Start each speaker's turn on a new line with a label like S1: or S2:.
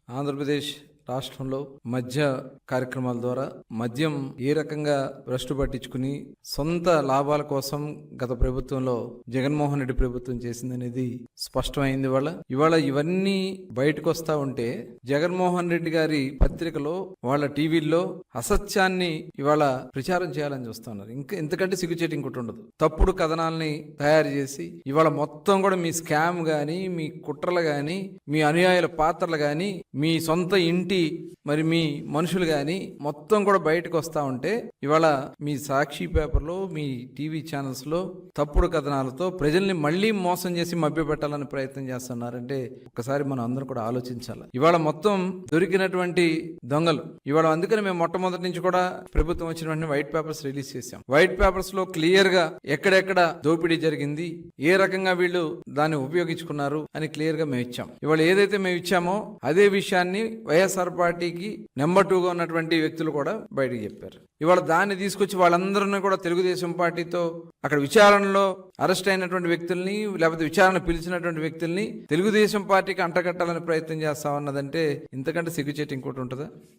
S1: ఆంధ్రప్రదేశ్ రాష్ట్రంలో మద్య కార్యక్రమాల ద్వారా మద్యం ఏ రకంగా భ్రష్టు పట్టించుకుని సొంత లాభాల కోసం గత ప్రభుత్వంలో జగన్మోహన్ రెడ్డి ప్రభుత్వం చేసిందనేది స్పష్టమైంది. ఇవాళ ఇవన్నీ బయటకు వస్తా ఉంటే జగన్మోహన్ రెడ్డి గారి పత్రికలో వాళ్ళ టీవీల్లో అసత్యాన్ని ఇవాళ ప్రచారం చేయాలని చూస్తున్నారు. ఇంకా ఇంతకంటే సిగ్గుచేటు ఇంకోటి ఉండదు. తప్పుడు కథనాల్ని తయారు చేసి ఇవాళ మొత్తం కూడా మీ స్కామ్ గాని, మీ కుట్రలు గాని, మీ అనుయాయుల పాత్రలు గాని, మీ సొంత ఇంటి మరి మీ మనుషులు గాని మొత్తం కూడా బయటకు వస్తా ఉంటే ఇవాళ మీ సాక్షి పేపర్లో, మీ టీవీ ఛానల్స్ లో తప్పుడు కథనాలతో ప్రజల్ని మళ్లీ మోసం చేసి మభ్యపెట్టాలని ప్రయత్నం చేస్తున్నారంటే ఒకసారి మనం అందరం కూడా ఆలోచించాలి. ఇవాళ మొత్తం దొరికినటువంటి దొంగలు ఇవాళ అందుకని మేము మొట్టమొదటి నుంచి కూడా ప్రభుత్వం వచ్చిన వెంటనే వైట్ పేపర్స్ రిలీజ్ చేశాం. వైట్ పేపర్స్ లో క్లియర్ గా ఎక్కడెక్కడ దోపిడీ జరిగింది, ఏ రకంగా వీళ్ళు దాన్ని ఉపయోగించుకున్నారు అని క్లియర్ గా మేము ఇచ్చాం. ఇవాళ ఏదైతే మేము ఇచ్చామో అదే విషయాన్ని వైఎస్ఆర్ పార్టీకి నెంబర్ 2గా ఉన్నటువంటి వ్యక్తులు కూడా బయటకు చెప్పారు. ఇవాళ దాన్ని తీసుకొచ్చి వాళ్ళందరినీ కూడా తెలుగుదేశం పార్టీతో అక్కడ విచారణలో అరెస్ట్ అయినటువంటి వ్యక్తుల్ని లేకపోతే విచారణ పిలిచినటువంటి వ్యక్తుల్ని తెలుగుదేశం పార్టీకి అంటగట్టాలని ప్రయత్నం చేస్తా ఉన్నదంటే ఇంతకంటే సిగ్గుచేటు ఇంకోటి ఉంటుందా?